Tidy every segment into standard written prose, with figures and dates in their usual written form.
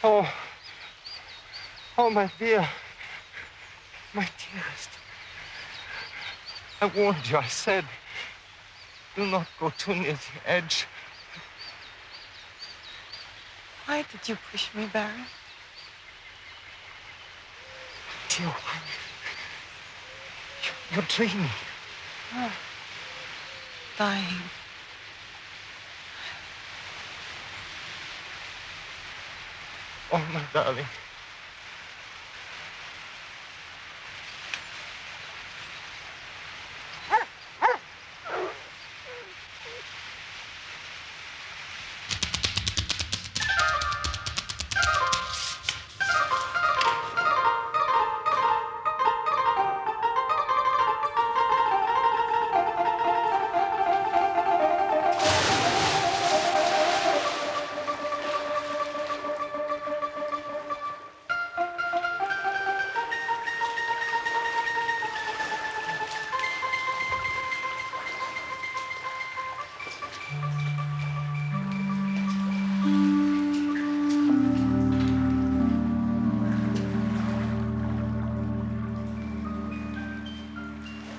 Oh, oh, my dear. My dearest. I warned you. I said, do not go too near the edge. Why did you push me, Baron? Dear one, you're dreaming. Oh, dying. Oh, my darling.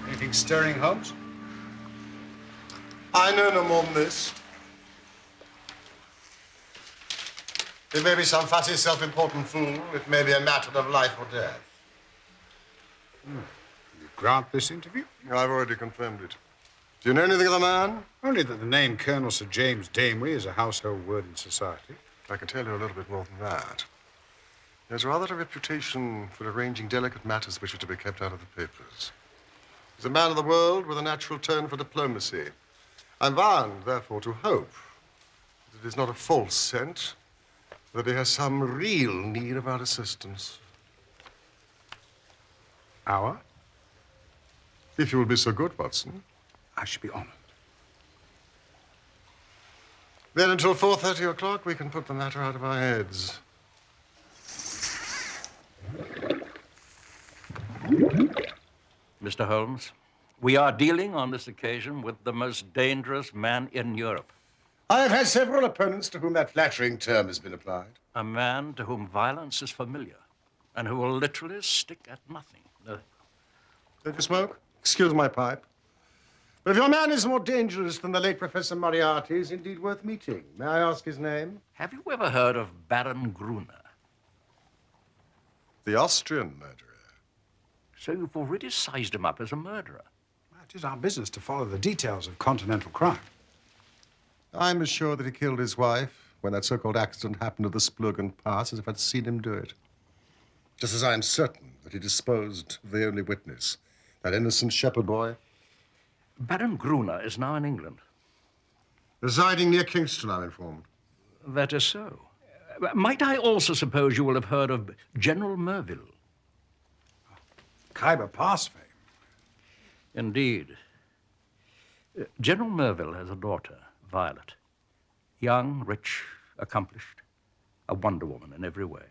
Anything stirring, Holmes? I know no more than this. It may be some fussy, self-important fool. It may be a matter of life or death. You grant this interview? I've already confirmed it. Do you know anything of the man? Only that the name Colonel Sir James Damewey is a household word in society. I can tell you a little bit more than that. He has rather a reputation for arranging delicate matters which are to be kept out of the papers. He's a man of the world with a natural turn for diplomacy. I'm bound, therefore, to hope that it is not a false scent, that he has some real need of our assistance. Our? If you will be so good, Watson. I should be honored. Then until 4:30 o'clock, we can put the matter out of our heads. Mr. Holmes, we are dealing on this occasion with the most dangerous man in Europe. I have had several opponents to whom that flattering term has been applied. A man to whom violence is familiar and who will literally stick at nothing. Don't you smoke? Excuse my pipe. But if your man is more dangerous than the late Professor Moriarty, he's indeed worth meeting. May I ask his name? Have you ever heard of Baron Gruner? The Austrian murderer. So you've already sized him up as a murderer. It is our business to follow the details of continental crime. I'm as sure that he killed his wife when that so-called accident happened at the Splugen Pass as if I'd seen him do it. Just as I'm certain that he disposed of the only witness, that innocent shepherd boy. Baron Gruner is now in England. Residing near Kingston, I'm informed. That is so. Might I also suppose you will have heard of General Merville? Khyber Pass fame. Indeed. General Merville has a daughter, Violet. Young, rich, accomplished, a wonder woman in every way.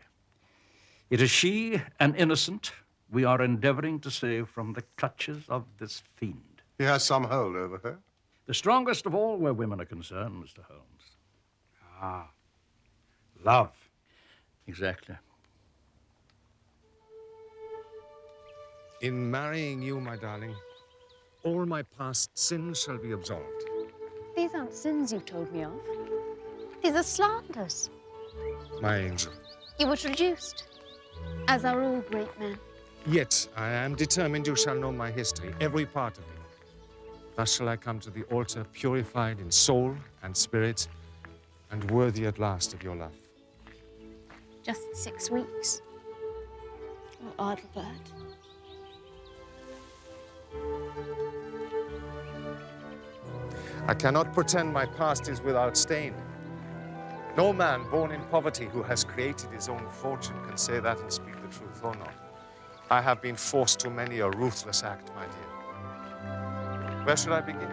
It is she, an innocent, we are endeavoring to save from the clutches of this fiend. He has some hold over her. The strongest of all where women are concerned, Mr. Holmes. Ah, love. Exactly. In marrying you, my darling, all my past sins shall be absolved. These aren't sins you told me of. These are slanders. My angel. You were traduced, as are all great men. Yet I am determined you shall know my history, every part of it. Thus shall I come to the altar purified in soul and spirit, and worthy at last of your love. Just 6 weeks. Oh, Adelbert. I cannot pretend my past is without stain. No man born in poverty who has created his own fortune can say that and speak the truth or not. I have been forced to many a ruthless act, my dear. Where should I begin?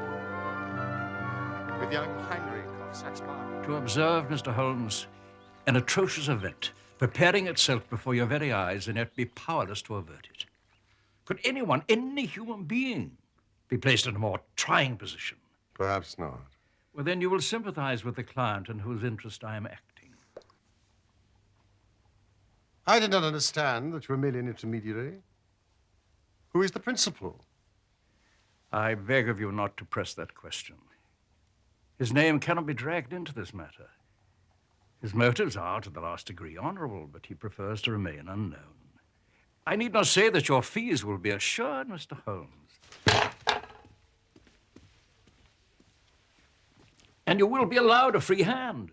With young Heinrich of Saxe-Baden. To observe, Mr. Holmes, an atrocious event preparing itself before your very eyes and yet be powerless to avert it. Could anyone, any human being, be placed in a more trying position? Perhaps not. Well, then you will sympathize with the client in whose interest I am acting. I did not understand that you were merely an intermediary. Who is the principal? I beg of you not to press that question. His name cannot be dragged into this matter. His motives are, to the last degree, honorable, but he prefers to remain unknown. I need not say that your fees will be assured, Mr. Holmes. And you will be allowed a free hand.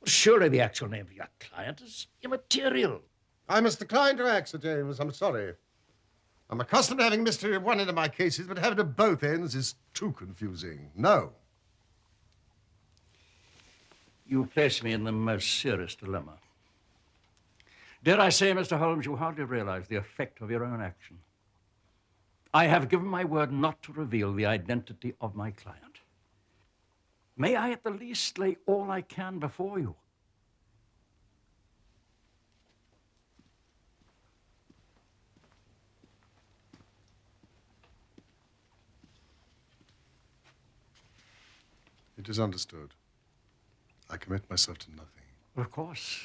Surely the actual name of your client is immaterial. I must decline to act, Sir James. I'm sorry. I'm accustomed to having mystery at one end of my cases, but having it at both ends is too confusing. No. You place me in the most serious dilemma. Dare I say, Mr. Holmes, you hardly realize the effect of your own action. I have given my word not to reveal the identity of my client. May I at the least lay all I can before you? It is understood. I commit myself to nothing. Of course.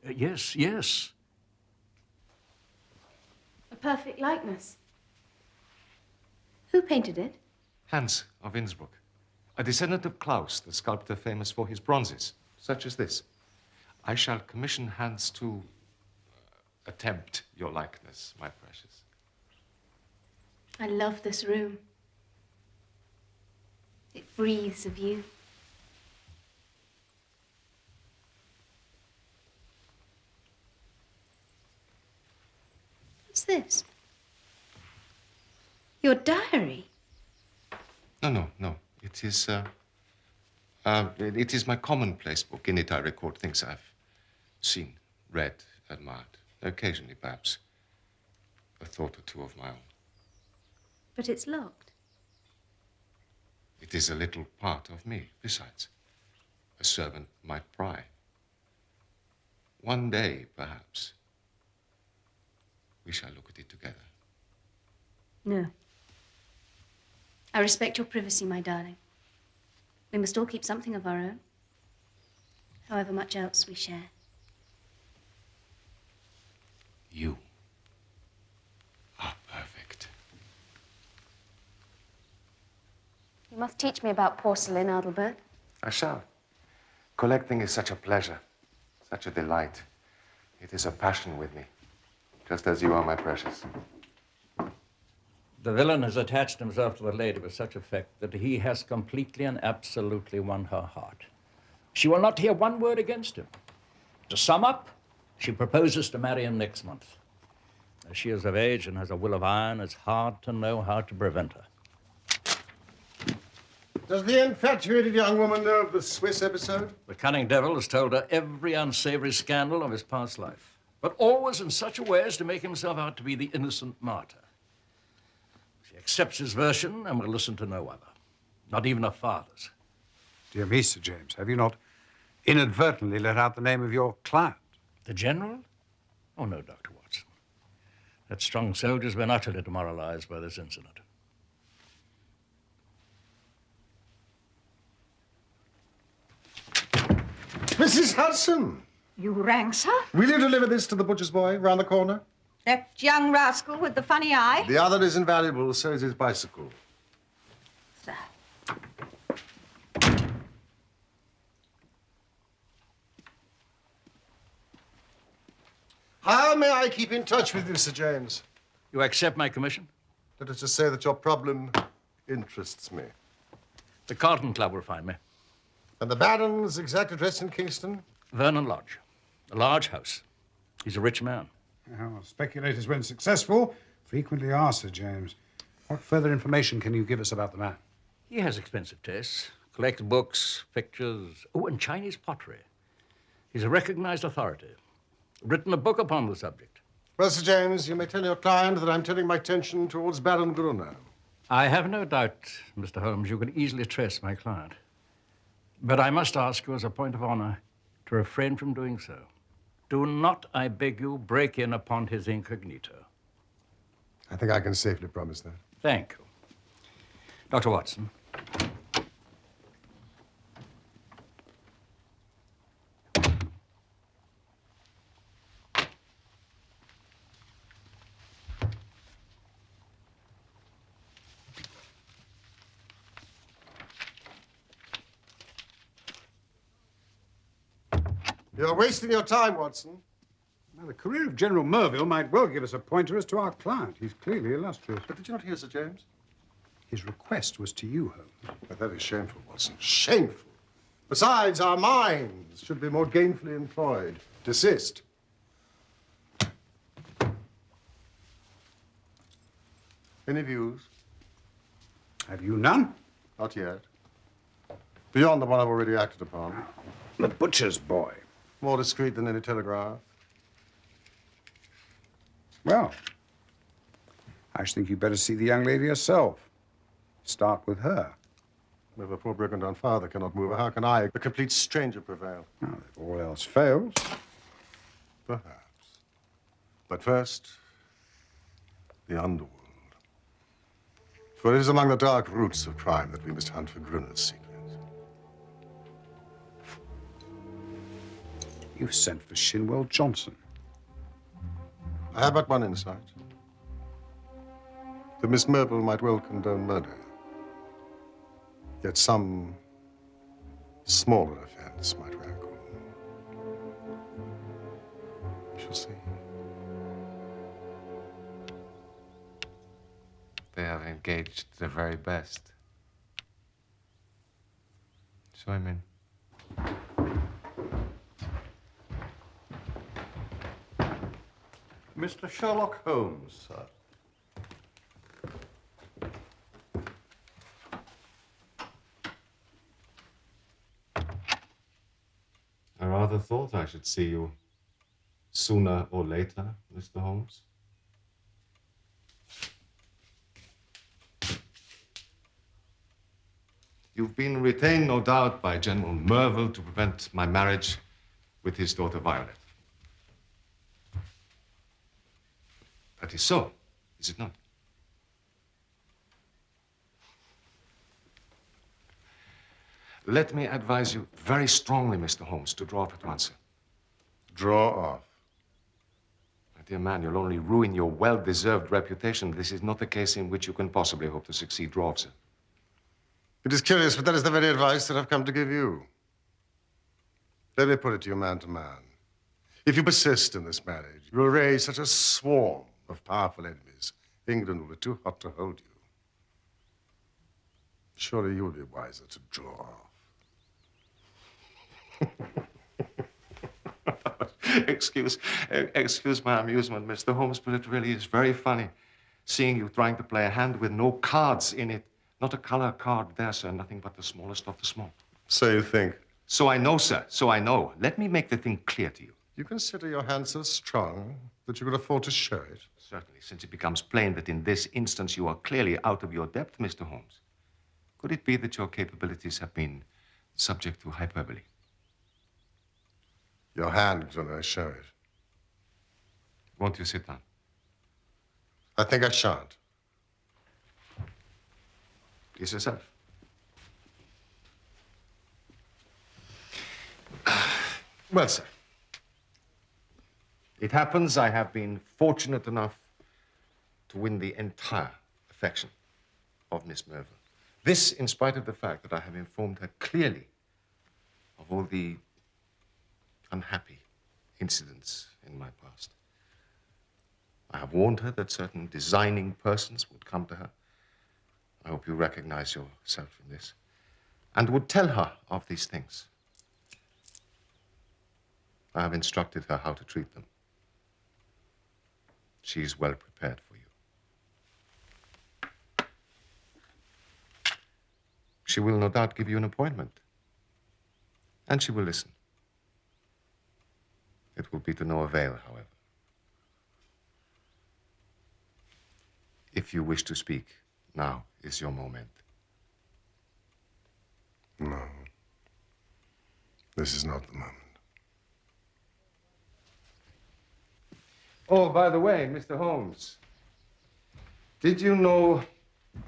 Yes, yes. A perfect likeness. Who painted it? Hans of Innsbruck, a descendant of Klaus, the sculptor famous for his bronzes, such as this. I shall commission Hans to attempt your likeness, my precious. I love this room. It breathes of you. What's this? Your diary? No. It is my commonplace book. In it I record things I've seen, read, admired. Occasionally, perhaps, a thought or two of my own. But it's locked. It is a little part of me, besides. A servant might pry. One day, perhaps, we shall look at it together. No. I respect your privacy, my darling. We must all keep something of our own, however much else we share. You are perfect. You must teach me about porcelain, Adelbert. I shall. Collecting is such a pleasure, such a delight. It is a passion with me, just as you are, my precious. The villain has attached himself to the lady with such effect that he has completely and absolutely won her heart. She will not hear one word against him. To sum up, she proposes to marry him next month. As she is of age and has a will of iron, it's hard to know how to prevent her. Does the infatuated young woman know of the Swiss episode? The cunning devil has told her every unsavory scandal of his past life, but always in such a way as to make himself out to be the innocent martyr. She accepts his version and will listen to no other, not even her father's. Dear me, Sir James, have you not inadvertently let out the name of your client? The general? Oh, no, Dr. Watson. That strong soldier's been utterly demoralized by this incident. Mrs. Hudson! You rang, sir? Will you deliver this to the butcher's boy round the corner? That young rascal with the funny eye? The other is invaluable, so is his bicycle. Sir. How may I keep in touch with you, Sir James? You accept my commission? That is to say that your problem interests me. The Carlton Club will find me. And the Baron's exact address in Kingston? Vernon Lodge. A large house. He's a rich man. Well, speculators, when successful, frequently are, Sir James. What further information can you give us about the man? He has expensive tastes. Collects books, pictures, and Chinese pottery. He's a recognized authority. Written a book upon the subject. Well, Sir James, you may tell your client that I'm turning my attention towards Baron Brunner. I have no doubt, Mr. Holmes, you could easily trace my client. But I must ask you as a point of honor to refrain from doing so. Do not, I beg you, break in upon his incognito. I think I can safely promise that. Thank you. Dr. Watson. You're wasting your time, Watson. Now, the career of General Merville might well give us a pointer as to our client. He's clearly illustrious. But did you not hear, Sir James? His request was to you, Holmes. But that is shameful, Watson. Shameful. Besides, our minds should be more gainfully employed. Desist. Any views? Have you none? Not yet. Beyond the one I've already acted upon. The butcher's boy. More discreet than any telegraph. Well, I should think you'd better see the young lady herself. Start with her. If a poor broken-down father cannot move her, how can I, a complete stranger, prevail? Now, if all else fails. Perhaps. But first, the underworld. For it is among the dark roots of crime that we must hunt for Gruner's secret. You've sent for Shinwell Johnson. I have but one insight. That Miss Merville might well condone murder. Yet some smaller offense might rankle. We shall see. They have engaged the very best. So I'm in. Mr. Sherlock Holmes, sir. I rather thought I should see you sooner or later, Mr. Holmes. You've been retained, no doubt, by General Merville to prevent my marriage with his daughter Violet. That is so, is it not? Let me advise you very strongly, Mr. Holmes, to draw off at once. Draw off. My dear man, you'll only ruin your well-deserved reputation. This is not a case in which you can possibly hope to succeed. Draw off, sir. It is curious, but that is the very advice that I've come to give you. Let me put it to you man to man. If you persist in this marriage, you will raise such a swarm of powerful enemies, England will be too hot to hold you. Surely you will be wiser to draw off. Excuse my amusement, Mr. Holmes, but it really is very funny seeing you trying to play a hand with no cards in it. Not a color card there, sir. Nothing but the smallest of the small. So you think? So I know, sir. So I know. Let me make the thing clear to you. You consider your hand so strong that you could afford to show it? Certainly, since it becomes plain that in this instance you are clearly out of your depth, Mr. Holmes. Could it be that your capabilities have been subject to hyperbole? Your hand is when I show it. Won't you sit down? I think I shan't. Please yourself. Well, sir, it happens I have been fortunate enough to win the entire affection of Miss Merville. This in spite of the fact that I have informed her clearly of all the unhappy incidents in my past. I have warned her that certain designing persons would come to her. I hope you recognize yourself in this, and would tell her of these things. I have instructed her how to treat them. She is well prepared for you. She will no doubt give you an appointment, and she will listen. It will be to no avail, however. If you wish to speak, now is your moment. No. This is not the moment. Oh, by the way, Mr. Holmes, did you know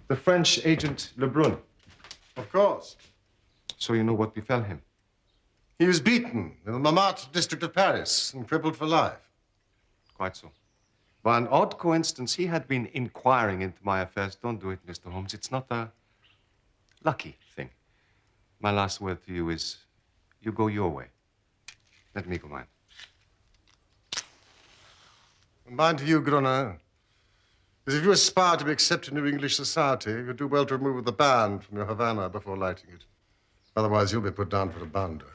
the French agent Lebrun? Of course. So you know what befell him? He was beaten in the Montmartre district of Paris and crippled for life. Quite so. By an odd coincidence, he had been inquiring into my affairs. Don't do it, Mr. Holmes. It's not a lucky thing. My last word to you is, you go your way. Let me go mine. And mine to you, Gruner, is if you aspire to be accepted into English society, you do well to remove the band from your Havana before lighting it. Otherwise, you'll be put down for a bounder.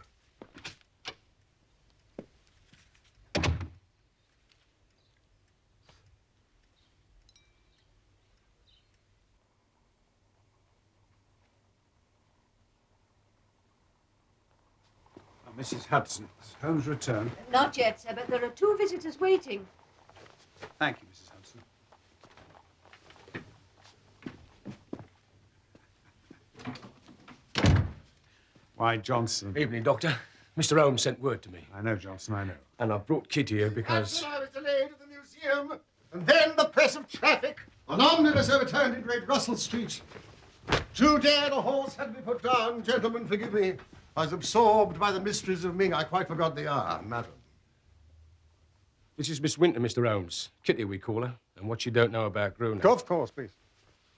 Mrs. Hudson, has Holmes returned? Not yet, sir, but there are 2 visitors waiting. Thank you, Mrs. Hudson. Why, Johnson. Evening, Doctor. Mr. Holmes sent word to me. I know, Johnson, I know. And I brought Kitty here because... I was delayed at the museum, and then the press of traffic. An omnibus overturned in Great Russell Street. Too dead a horse had to be put down. Gentlemen, forgive me. I was absorbed by the mysteries of Ming. I quite forgot the hour, madam. This is Miss Winter, Mr. Holmes. Kitty, we call her. And what she don't know about Gruner. Of course, please.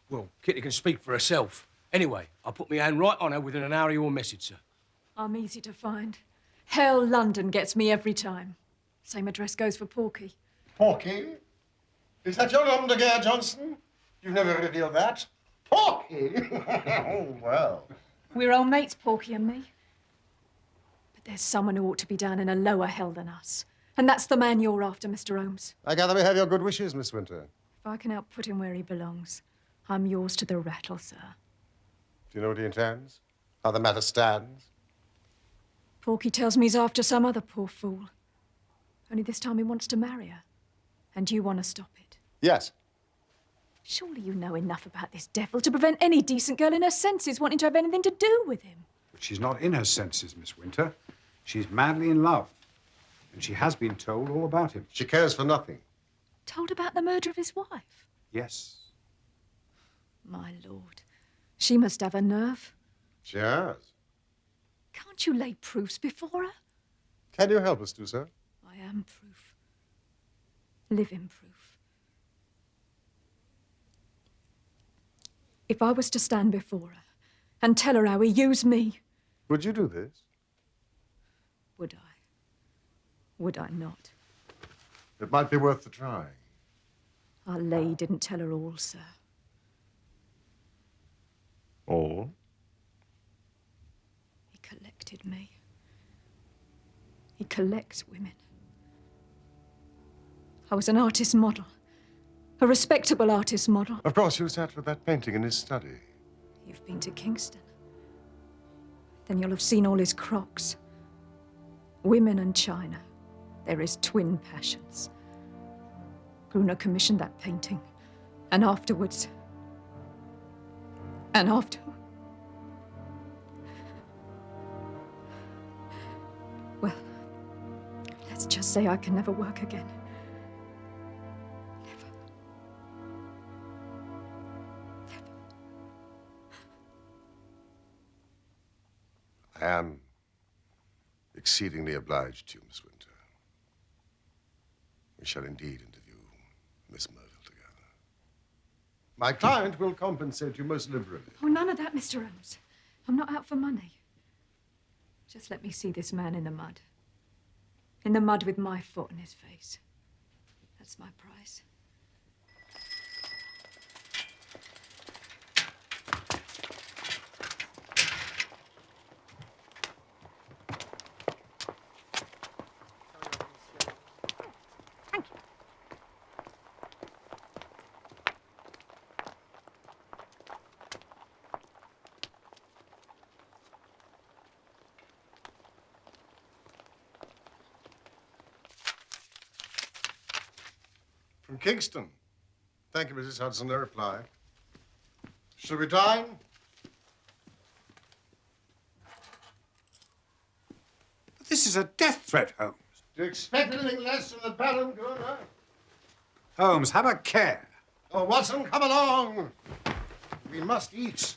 Well, Kitty can speak for herself. Anyway, I'll put my hand right on her within an hour of your message, sir. I'm easy to find. Hell, London gets me every time. Same address goes for Porky. Porky? Is that your nom de guerre, Johnson? You've never revealed that. Porky? Oh, well. We're old mates, Porky and me. But there's someone who ought to be down in a lower hell than us. And that's the man you're after, Mr. Holmes. I gather we have your good wishes, Miss Winter. If I can help put him where he belongs, I'm yours to the rattle, sir. Do you know what he intends? How the matter stands? Porky tells me he's after some other poor fool. Only this time he wants to marry her. And you want to stop it. Yes. Surely you know enough about this devil to prevent any decent girl in her senses wanting to have anything to do with him. But she's not in her senses, Miss Winter. She's madly in love. And she has been told all about him. She cares for nothing. Told about the murder of his wife? Yes. My lord, she must have a nerve. She has. Can't you lay proofs before her? Can you help us do so? I am proof. Living proof. If I was to stand before her and tell her how he used me... Would you do this? Would I? Would I not? It might be worth the trying. Our lay didn't tell her all, sir. All? He collected me. He collects women. I was an artist model. A respectable artist model. Of course, you sat with that painting in his study. You've been to Kingston. Then you'll have seen all his crocs. Women and China. They're his twin passions. Gruner commissioned that painting. And afterwards... Well, let's just say I can never work again. I am exceedingly obliged to you, Miss Winter. We shall indeed interview Miss Merville together. My client will compensate you most liberally. Oh, none of that, Mr. Holmes. I'm not out for money. Just let me see this man in the mud. In the mud with my foot in his face. That's my price. From Kingston. Thank you, Mrs. Hudson. No reply. Shall we dine? This is a death threat, Holmes. Do you expect anything less from the Baron, Gruner? Holmes, have a care. Oh, Watson, come along. We must eat.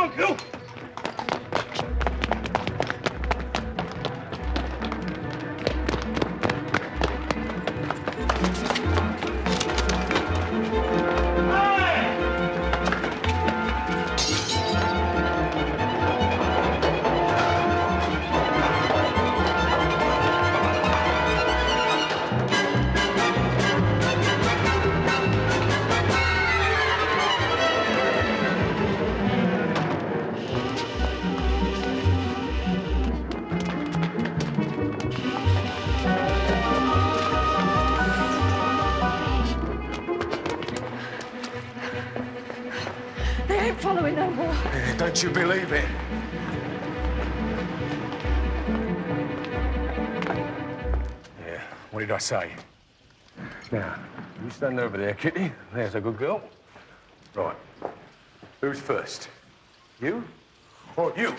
on, Gil! They ain't following no more. Don't you believe it? Yeah, what did I say? Now, you stand over there, Kitty. There's a good girl. Right. Who's first? You or you?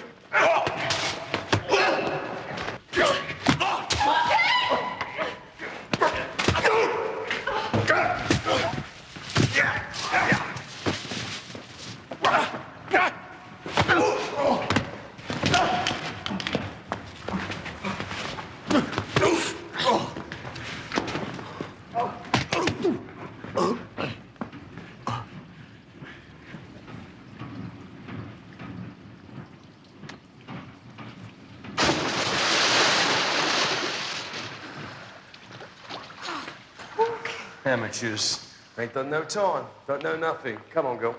Amateurs. Ain't done no time. Don't know nothing. Come on, girl.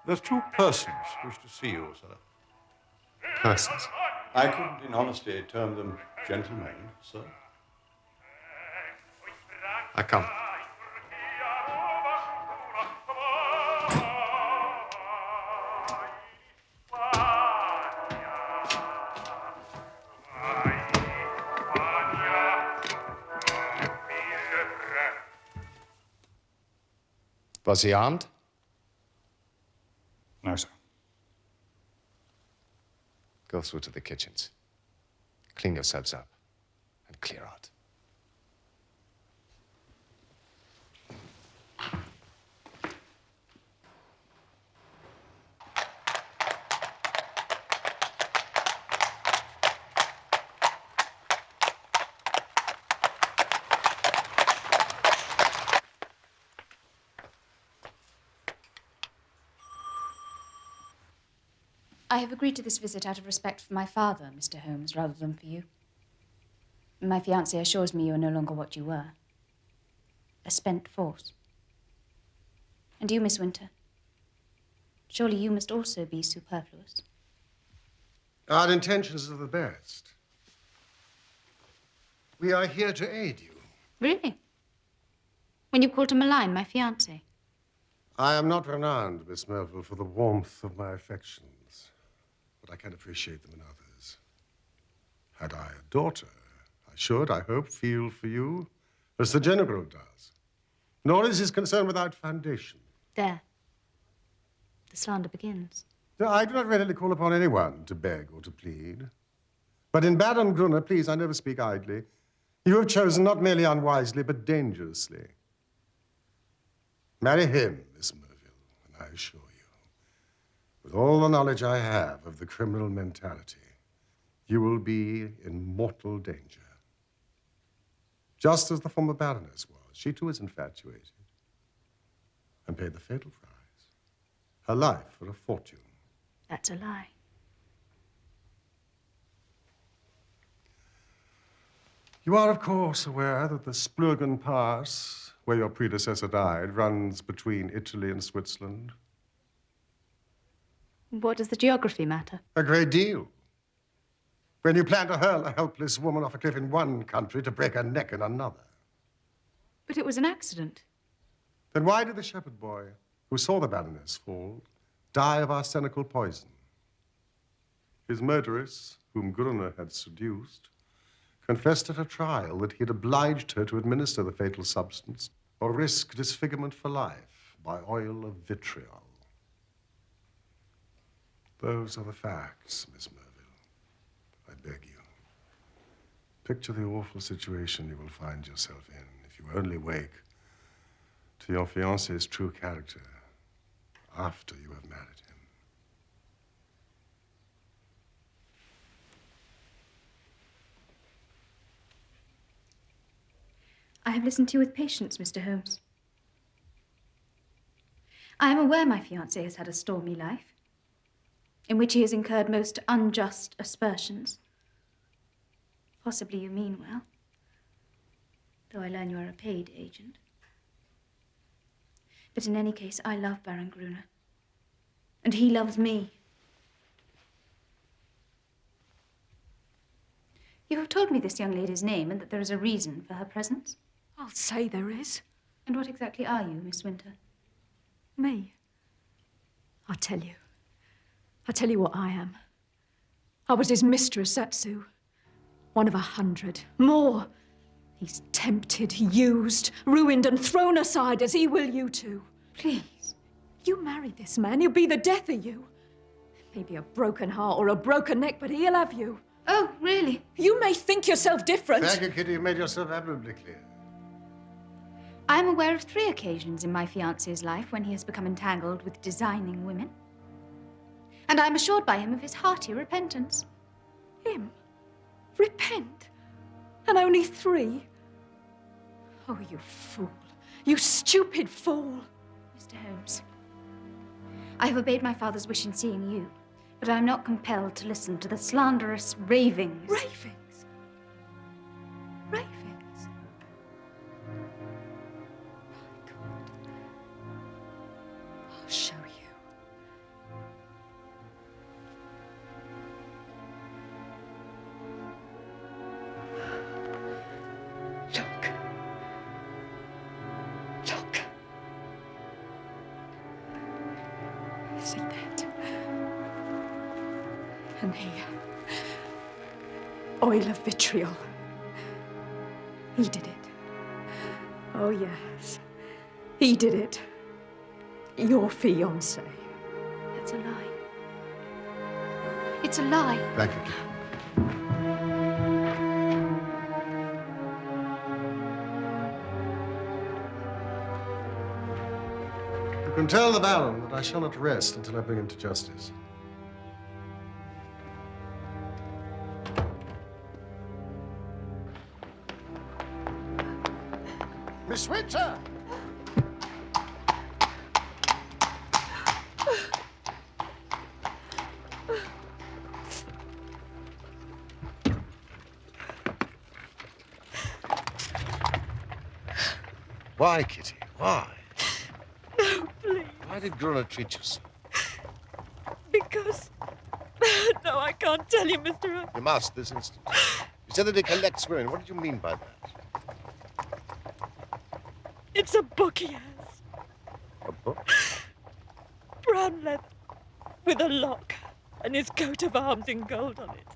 There's two persons wish to see you, sir. Persons? I couldn't, in honesty, term them gentlemen, sir. I come. Was he armed? No, sir. Go through to the kitchens. Clean yourselves up and clear out. I have agreed to this visit out of respect for my father, Mr. Holmes, rather than for you. My fiancé assures me you are no longer what you were. A spent force. And you, Miss Winter? Surely you must also be superfluous. Our intentions are the best. We are here to aid you. Really? When you call to malign my fiancé? I am not renowned, Miss Melville, for the warmth of my affections, but I can appreciate them in others. Had I a daughter, I should, I hope, feel for you as the General does. Nor is his concern without foundation. There. The slander begins. No, I do not readily call upon anyone to beg or to plead. But in Baron Gruner, please, I never speak idly. You have chosen not merely unwisely, but dangerously. Marry him, Miss Merville, and I assure you, with all the knowledge I have of the criminal mentality, you will be in mortal danger. Just as the former Baroness was. She, too, is infatuated and paid the fatal price. Her life for a fortune. That's a lie. You are, of course, aware that the Splurgen Pass, where your predecessor died, runs between Italy and Switzerland? What does the geography matter? A great deal. When you plan to hurl a helpless woman off a cliff in one country to break her neck in another. But it was an accident. Then why did the shepherd boy, who saw the Baroness fall, die of arsenical poison? His murderess, whom Gruner had seduced, confessed at a trial that he had obliged her to administer the fatal substance or risk disfigurement for life by oil of vitriol. Those are the facts, Miss Merville. I beg you. Picture the awful situation you will find yourself in if you only wake to your fiancé's true character after you have married him. I have listened to you with patience, Mr. Holmes. I am aware my fiancé has had a stormy life, in which he has incurred most unjust aspersions. Possibly you mean well, though I learn you are a paid agent. But in any case, I love Baron Gruner, and he loves me. You have told me this young lady's name and that there is a reason for her presence. I'll say there is. And what exactly are you, Miss Winter? Me? I'll tell you. I'll tell you what I am. I was his mistress, Satsu. One of 100. More. He's tempted, used, ruined, and thrown aside as he will you too. Please. You marry this man, he'll be the death of you. Maybe a broken heart or a broken neck, but he'll have you. Oh, really? You may think yourself different. Thank you, Kitty. You've made yourself admirably clear. I am aware of 3 occasions in my fiancé's life when he has become entangled with designing women. And I am assured by him of his hearty repentance. Him? Repent? And only 3? Oh, you fool. You stupid fool. Mr. Holmes, I have obeyed my father's wish in seeing you, but I am not compelled to listen to the slanderous ravings. Ravings? Ravings? My God. I'll show you. Look. Look. See that? And here. Oil of vitriol. He did it. Oh, yes. He did it. Your fiancé. That's a lie. It's a lie. Thank you, Kitty. You can tell the Baron that I shall not rest until I bring him to justice. Miss Winter! Why, Kitty? Why? No, please. Why did Gruner treat you so? can't tell you, Mr. Holmes. You must, this instant. You said that he collects women. What did you mean by that? It's a book he has. A book? Brown leather, with a lock, and his coat of arms in gold on it.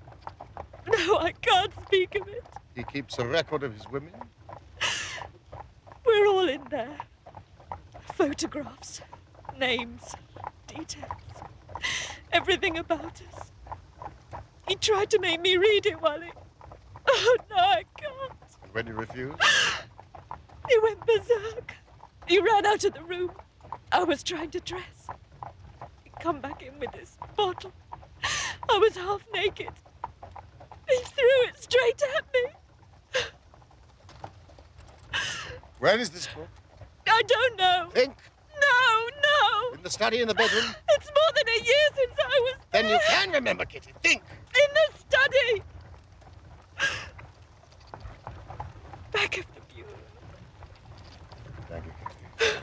No, I can't speak of it. He keeps a record of his women? We're all in there. Photographs, names, details, everything about us. He tried to make me read it while he... Oh, no, I can't. And when you refused? He went berserk. He ran out of the room. I was trying to dress. He'd come back in with this bottle. I was half naked. He threw it straight at me. Where is this book? I don't know. Think. No. In the study, in the bedroom? It's more than a year since I was there. Then you can remember, Kitty. Think. In the study. Back of the bureau. Thank you, Kitty.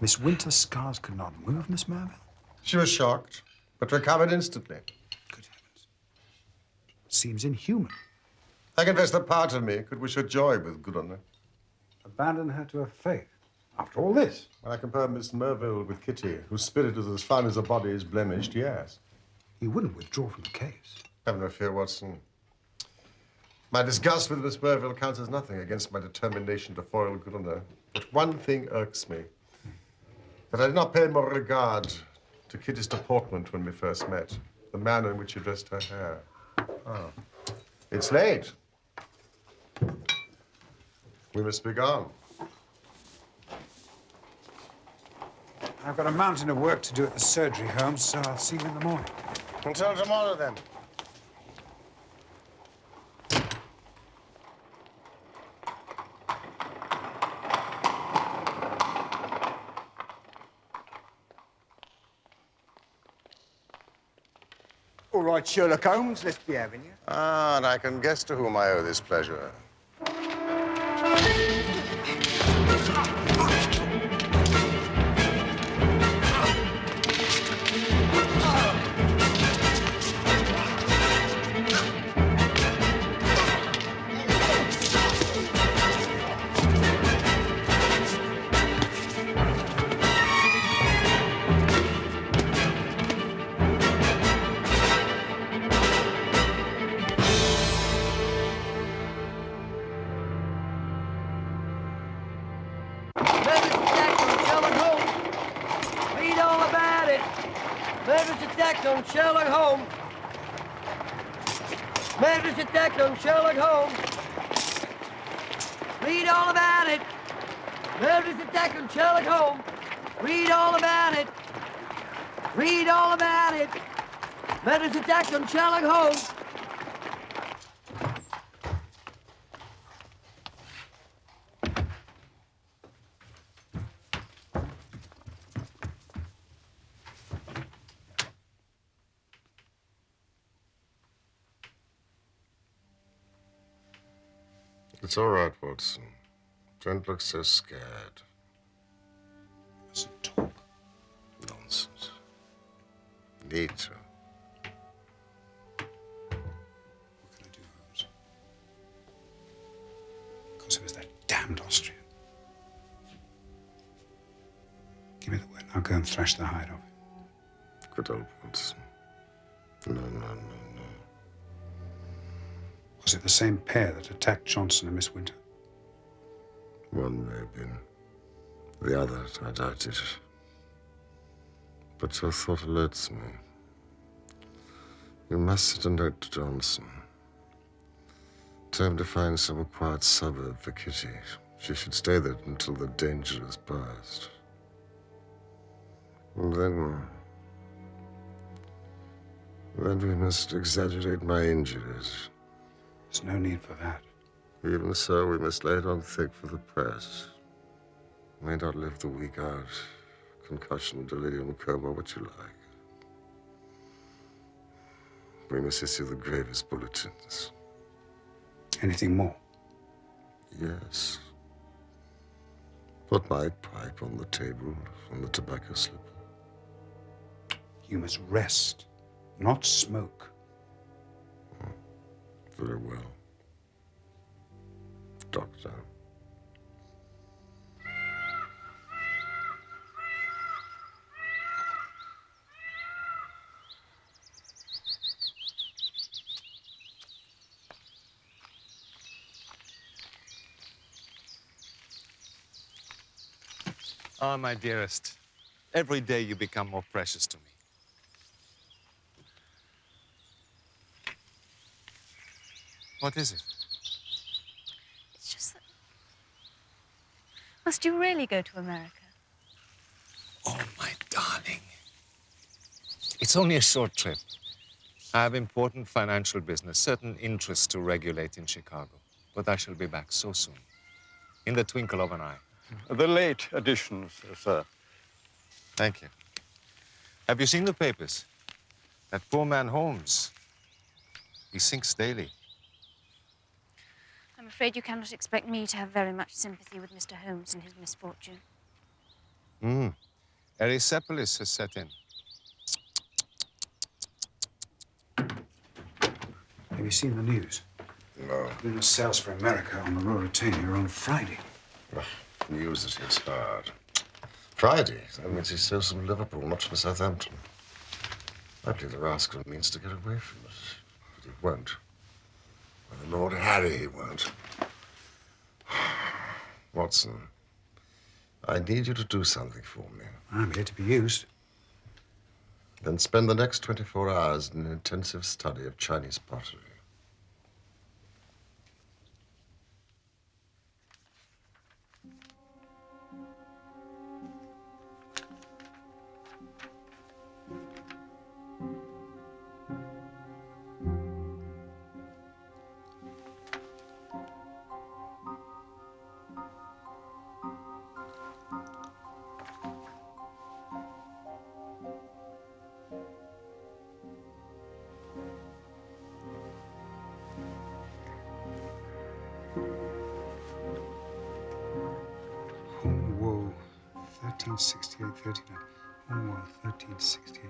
Miss Winter's scars could not move, Miss Merville? She was shocked, but recovered instantly. Good heavens. Seems inhuman. I confess that part of me could wish her joy with Grunner. Abandon her to her fate. After all this. When I compare Miss Merville with Kitty, whose spirit is as fine as her body is blemished, yes. He wouldn't withdraw from the case. Have no fear, Watson. My disgust with Miss Merville counts as nothing against my determination to foil Grunner. But one thing irks me. That I did not pay more regard to Kitty's deportment when we first met. The manner in which she dressed her hair. Ah. It's late. We must be gone. I've got a mountain of work to do at the surgery, Holmes, so I'll see you in the morning. Until tomorrow, then. All right, Sherlock Holmes, let's be having you. Ah, and I can guess to whom I owe this pleasure. On Sherlock Holmes. Murderous attack on Sherlock Holmes. Read all about it. Murderous attack on Sherlock Holmes. Read all about it. Read all about it. Murderous attack on Sherlock Holmes. It's all right, Watson. Don't look so scared. Mustn't talk. Nonsense. Need to. What can I do, Holmes? Because it was that damned Austrian. Give me the word. I'll go and thrash the hide off him. Good old Watson. No. Was it the same pair that attacked Johnson and Miss Winter? One may have been. The other, I doubt it. But your thought alerts me. You must send a note to Johnson. Tell him to find some quiet suburb for Kitty. She should stay there until the danger is past. And then we must exaggerate my injuries. There's no need for that. Even so, we must lay it on thick for the press. May not live the week out. Concussion, delirium, coma, what you like. We must issue the gravest bulletins. Anything more? Yes. Put my pipe on the table, on the tobacco slip. You must rest, not smoke. Very well. Doctor. Ah, my dearest, every day you become more precious to me. What is it? It's just that... Must you really go to America? Oh, my darling. It's only a short trip. I have important financial business, certain interests to regulate in Chicago. But I shall be back so soon, in the twinkle of an eye. The late editions, sir. Thank you. Have you seen the papers? That poor man Holmes, he sinks daily. I'm afraid you cannot expect me to have very much sympathy with Mr. Holmes and his misfortune. Erysipelas has set in. Have you seen the news? No. Luna sails for America on the Ruritania on Friday. News is his hard. Friday? That means he sails from Liverpool, not from Southampton. I believe the rascal means to get away from us. But he won't. With Lord Harry, he won't. Watson, I need you to do something for me. I'm here to be used. Then spend the next 24 hours in an intensive study of Chinese pottery. Whoa, 1368-39. Whoa, 1368-39.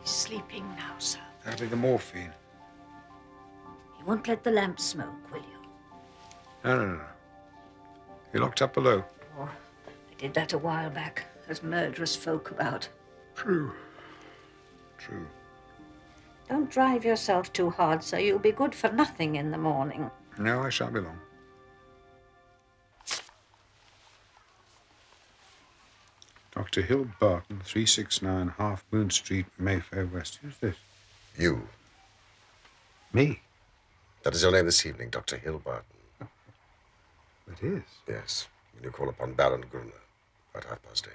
He's sleeping now, sir. That'll be the morphine. You won't let the lamp smoke, will you? No. You're locked up below. Oh, I did that a while back. There's murderous folk about. True. Don't drive yourself too hard, sir. You'll be good for nothing in the morning. No, I shan't be long. Dr. Hill Barton, 369 Half Moon Street, Mayfair West. Who's this? You. Me? That is your name this evening, Dr. Hilbarton. It is? Yes. When you call upon Baron Gruner at 8:30.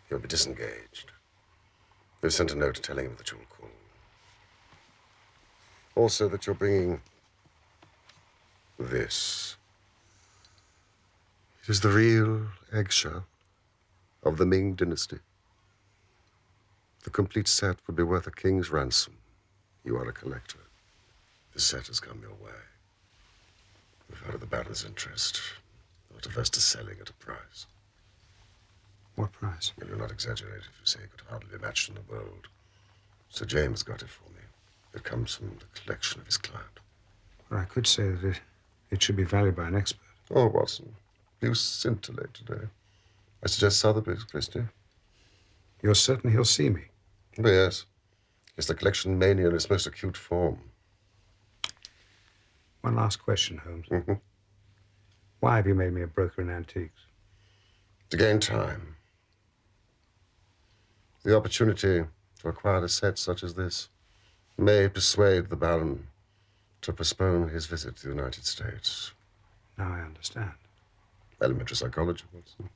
He'll be disengaged. We've sent a note telling him that you'll call. Also that you're bringing this. It is the real eggshell of the Ming dynasty. The complete set would be worth a king's ransom. You are a collector. The set has come your way. We've heard of the Baron's interest. Not averse to selling at a price. What price? Well, you're not exaggerating if you say it could hardly be matched in the world. Sir James got it for me. It comes from the collection of his client. Well, I could say that it should be valued by an expert. Oh, Watson, you scintillate today. I suggest Sotheby's, Christie. You're certain he'll see me? Oh, yes. It's the collection mania in its most acute form. One last question, Holmes. Why have you made me a broker in antiques? To gain time. The opportunity to acquire a set such as this may persuade the Baron to postpone his visit to the United States. Now I understand. Elementary psychology, Watson.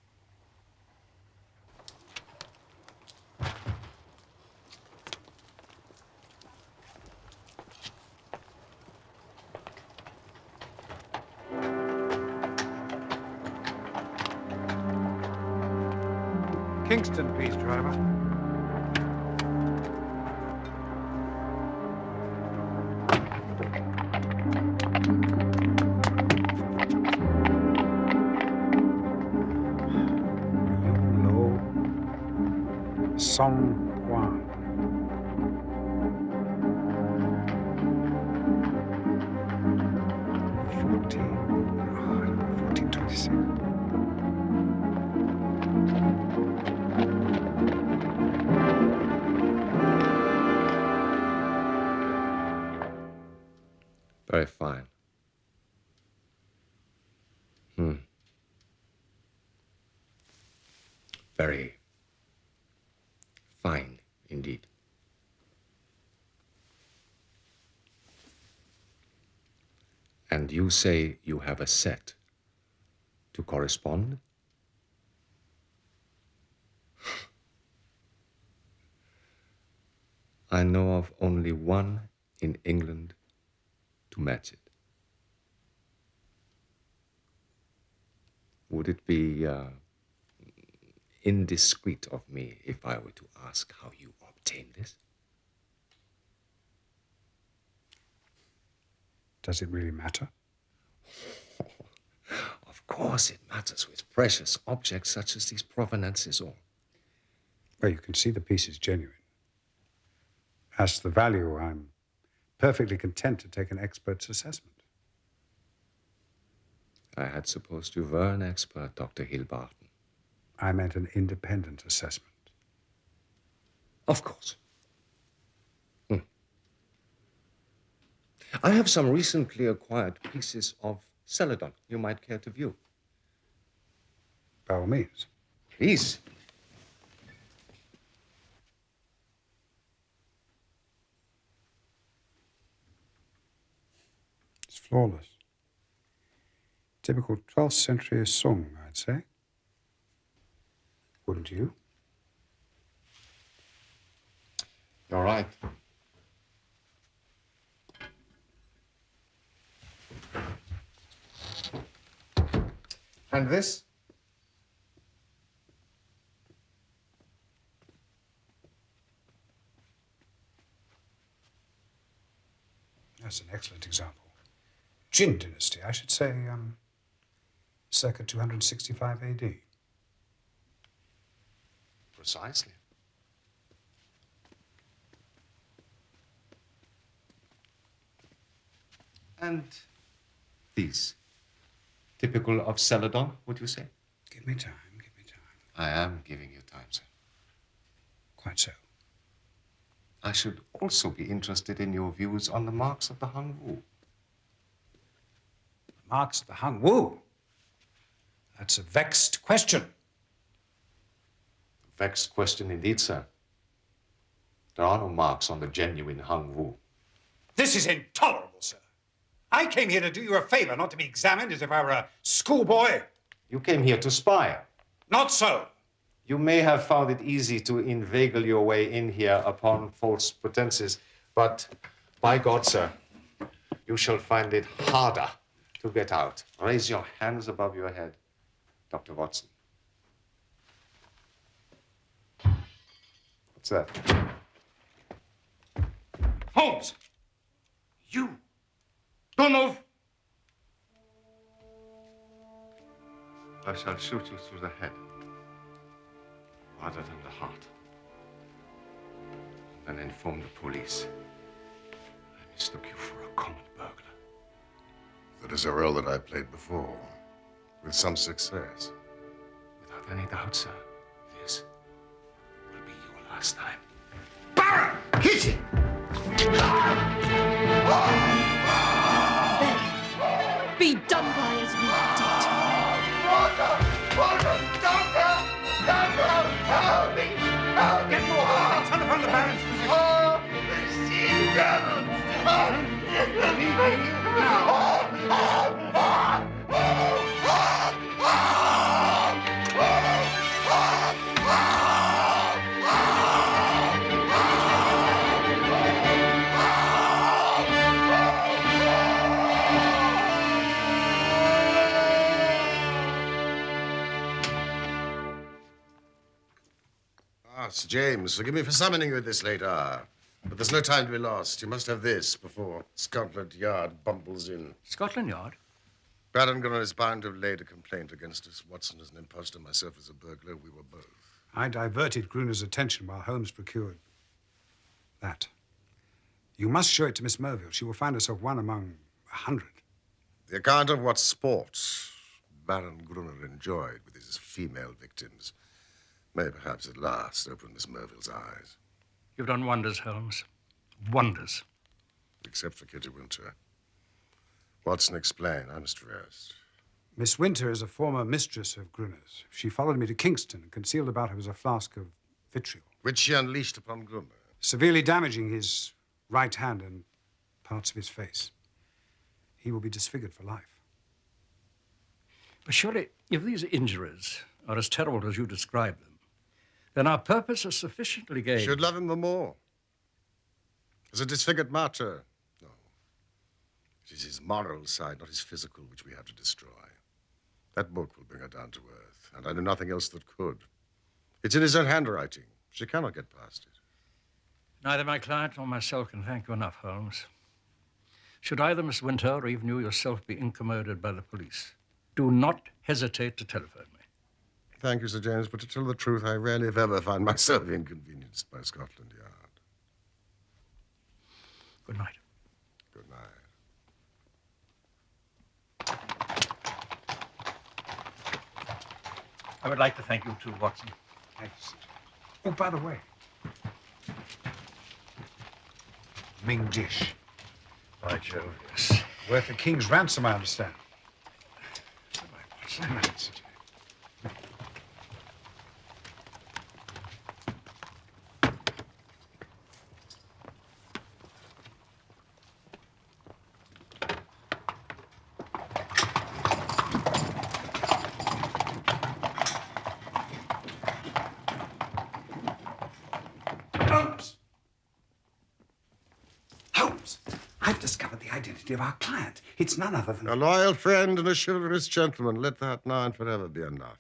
Kingston, please, driver. Song Juan. Very fine. Very fine indeed. And you say you have a set to correspond? I know of only one in England to match it. Would it be indiscreet of me if I were to ask how you obtained this? Does it really matter? Of course it matters with precious objects such as these provenances or... Well, you can see the piece is genuine. As to the value, I'm perfectly content to take an expert's assessment. I had supposed you were an expert, Dr. Hilbarton. I meant an independent assessment. Of course. I have some recently acquired pieces of celadon you might care to view. By all means. Please. It's flawless. Typical 12th century song, I'd say. Wouldn't you? You're right. And this? That's an excellent example. Jin dynasty, I should say, circa 265 AD. Precisely. And these? Typical of celadon, would you say? Give me time, give me time. I am giving you time, sir. Quite so. I should also be interested in your views on the marks of the Hung Wu. Marks of the Hung Wu? That's a vexed question. Vexed question indeed, sir. There are no marks on the genuine Hung Wu. This is intolerable, sir. I came here to do you a favor, not to be examined as if I were a schoolboy. You came here to spy. Not so. You may have found it easy to inveigle your way in here upon false pretenses, but by God, sir, you shall find it harder to get out. Raise your hands above your head, Dr. Watson. What's that? Holmes! You! Don't move! I shall shoot you through the head, rather than the heart, and inform the police. I mistook you for a common burglar. That is a role that I played before, with some success. Without any doubt, sir, this will be your last time. Baron! Kitchen! Sir James, forgive me for summoning you at this late hour. But there's no time to be lost. You must have this before Scotland Yard bumbles in. Scotland Yard? Baron Gunnar is bound to have laid a complaint against us. Watson as an impostor, myself as a burglar. We were both. I diverted Gruner's attention while Holmes procured that. You must show it to Miss Merville. She will find herself one among 100. The account of what sport Baron Gruner enjoyed with his female victims may perhaps at last open Miss Merville's eyes. You've done wonders, Holmes. Wonders. Except for Kitty Winter. Watson, explain. I must rest. Miss Winter is a former mistress of Gruner's. She followed me to Kingston and concealed about her was a flask of vitriol. Which she unleashed upon Gruner. Severely damaging his right hand and parts of his face. He will be disfigured for life. But surely, if these injuries are as terrible as you describe them, then our purpose is sufficiently gained. Should love him the more. As a disfigured martyr, no. It is his moral side, not his physical, which we have to destroy. That book will bring her down to earth, and I know nothing else that could. It's in his own handwriting. She cannot get past it. Neither my client nor myself can thank you enough, Holmes. Should either Miss Winter or even you yourself be incommoded by the police, do not hesitate to telephone me. Thank you, Sir James, but to tell the truth, I rarely, if ever, find myself inconvenienced by Scotland Yard. Good night. Good night. I would like to thank you too, Watson. Thanks. Oh, by the way, Ming dish. By Jove, yes. Worth a king's ransom, I understand. Holmes! Holmes! I've discovered the identity of our client. It's none other than... A loyal friend and a chivalrous gentleman. Let that now and forever be enough.